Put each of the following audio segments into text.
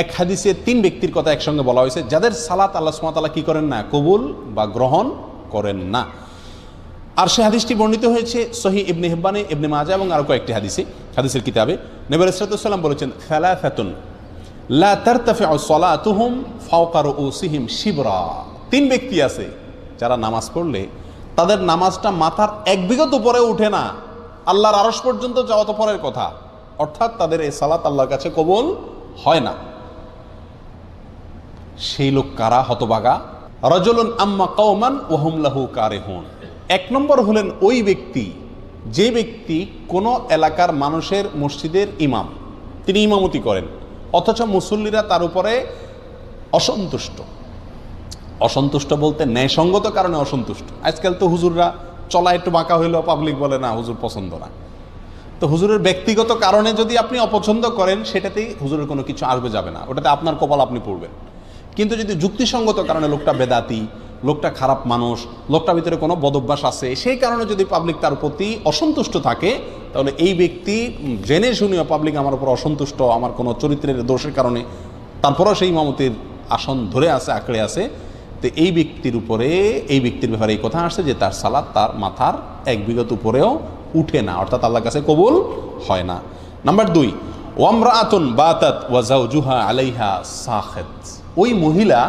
এক হাদিসে 3 ব্যক্তির কথা একসঙ্গে বলা হয়েছে যাদের সালাত আল্লাহ সুবহানাহু ওয়া তাআলা কি করেন না, কবুল বা গ্রহণ করেন না। আর সে হাদিসটি বর্ণিত হয়েছে সহিহ ইবনে হিব্বানে, ইবনে মাজাহ এবং আরো কয়েকটি হাদিসের কিতাবে। নবী আলাইহিস সালাতু ওয়াস সালাম বলেছেন, সালাসাতুন লা তারতাফিউ সালাতুহুম ফাওকা রুউসিহিম শিবরা। 3 ব্যক্তি আছে যারা নামাজ পড়লে তাদের নামাজটা মাথার 1 বিঘত উপরে উঠে না, আল্লাহর আরশ পর্যন্ত যাওয়া তো পরের কথা, অর্থাৎ তাদের এই সালাত আল্লাহর কাছে কবুল হয় না। সেই লোক কারা? হতভাগা। রাজুলুন আম্মা কওমান ওয়া হুম লাহু কারিহুন। 1 নম্বর হলেন ওই ব্যক্তি, যে ব্যক্তি কোনো এলাকার মানুষের মসজিদের ইমাম, তিনি ইমামতি করেন, অথচ মুসল্লিরা তার উপরে অসন্তুষ্ট বলতে ন্যায়সঙ্গত কারণে অসন্তুষ্ট। আজকাল তো হুজুররা চলা একটু বাঁকা হইলেও পাবলিক বলে না হুজুর পছন্দ না। তো হুজুরের ব্যক্তিগত কারণে যদি আপনি অপছন্দ করেন, সেটাতেই হুজুরের কোনো কিছু আসবে যাবে না, ওটাতে আপনার কপাল আপনি পড়বেন। কিন্তু যদি যুক্তিসঙ্গত কারণে লোকটা বেদাতি, লোকটা খারাপ মানুষ, লোকটার ভিতরে কোনো বদভ্যাস আছে, সেই কারণে যদি পাবলিক তার প্রতি অসন্তুষ্ট থাকে, তাহলে এই ব্যক্তি জেনে শুনেও পাবলিক আমার উপর অসন্তুষ্ট, আমার কোনো চরিত্রের দোষের কারণে, তারপরেও সেই ইমামতির আসন ধরে আছে, আঁকড়ে আছে, তো এই ব্যক্তির ব্যাপারে এই কথা আসছে যে তার সালাত তার মাথার 1 বিঘত উপরেও উঠে না, অর্থাৎ আল্লাহর কাছে কবুল হয় না। নাম্বার 2, ওয়ামরাআতুন বাতাত ওয়া যাওজুহা আলাইহা সাখিত। ওই মহিলা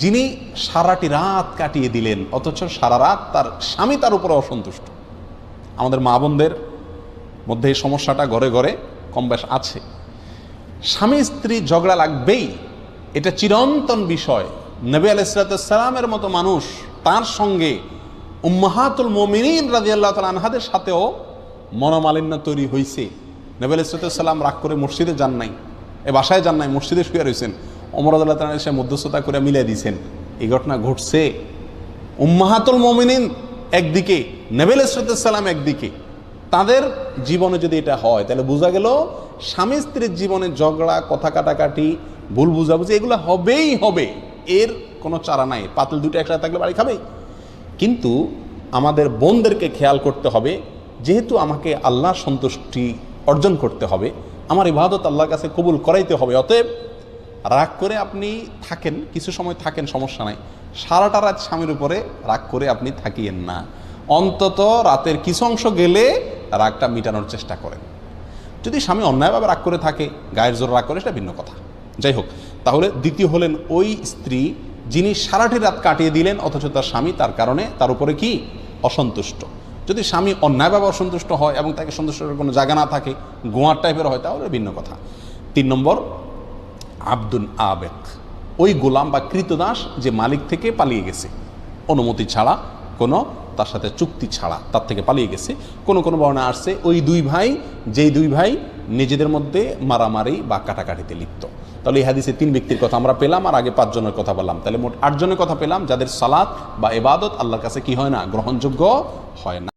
যিনি সারাটি রাত কাটিয়ে দিলেন, অথচ সারা রাত তার স্বামী তার উপরে অসন্তুষ্ট। আমাদের মা বোনদের মধ্যে এই সমস্যাটা ঘরে ঘরে কম বেশ আছে। স্বামী স্ত্রী ঝগড়া লাগবেই, এটা চিরন্তন বিষয়। নবী আলাইহিস সালামের মতো মানুষ, তার সঙ্গে উম্মাহাতুল মুমিনিন রাদিয়াল্লাহু তাআলা আনহাদের সাথেও মনোমালিন্য তৈরি হয়েছে। নবী আলাইহিস সালাম রাগ করে মসজিদে যান নাই, বাসায় যান নাই, মসজিদে শুয়ে রয়েছেন। ওমর রাদিয়াল্লাহু তাআলা এসে মধ্যস্থতা করে মিলিয়ে দিয়েছেন। এই ঘটনা ঘটছে। উম্মাহাতুল মুমিনিন একদিকে, নবী আলাইহিস সালাম একদিকে, তাদের জীবনে যদি এটা হয় তাহলে বোঝা গেল স্বামী স্ত্রীর জীবনে ঝগড়া, কথা কাটাকাটি, ভুল বুঝাবুঝি এগুলো হবেই হবে, এর কোনো চারা নাই। পাতিল দুটো একসাথে থাকলে বাড়ি খাবেই। কিন্তু আমাদের বোনদেরকে খেয়াল করতে হবে, যেহেতু আমাকে আল্লাহর সন্তুষ্টি অর্জন করতে হবে, আমার ইবাদত আল্লাহর কাছে কবুল করাইতে হবে, অতএব রাগ করে আপনি থাকেন, কিছু সময় থাকেন, সমস্যা নাই। সারাটা রাত স্বামীর উপরে রাগ করে আপনি থাকিয়েন না, অন্তত রাতের কিছু অংশ গেলে রাগটা মিটানোর চেষ্টা করেন। যদি স্বামী অন্যায়ভাবে রাগ করে থাকে, গায়ের জোর রাগ করে, সেটা ভিন্ন কথা। যাই হোক, তাহলে দ্বিতীয় হলেন ওই স্ত্রী যিনি সারাটি রাত কাটিয়ে দিলেন, অথচ তার স্বামী তার কারণে তার উপরে কি অসন্তুষ্ট। যদি স্বামী অন্যায়ভাবে অসন্তুষ্ট হয় এবং তাকে সন্তুষ্ট করার কোনো জায়গা না থাকে, গোয়ার টাইপের হয়, তাহলে ভিন্ন কথা। 3 নম্বর, আব্দুন আবেক, ওই গোলাম বা কৃতদাস যে মালিক থেকে পালিয়ে গেছে, অনুমতি ছাড়া, কোনো তার সাথে চুক্তি ছাড়া তার থেকে পালিয়ে গেছে। কোনো বর্ণনা আসছে ওই 2 ভাই, যেই 2 ভাই নিজেদের মধ্যে মারামারি বা কাটাকাটিতে লিপ্ত। তাহলে এই হাদিসে 3 ব্যক্তির কথা আমরা পেলাম, আর আগে 5 জনের কথা বললাম, তাহলে মোট 8 জনের কথা পেলাম যাদের সালাত বা ইবাদত আল্লাহর কাছে কি হয় না, গ্রহণযোগ্য হয় না।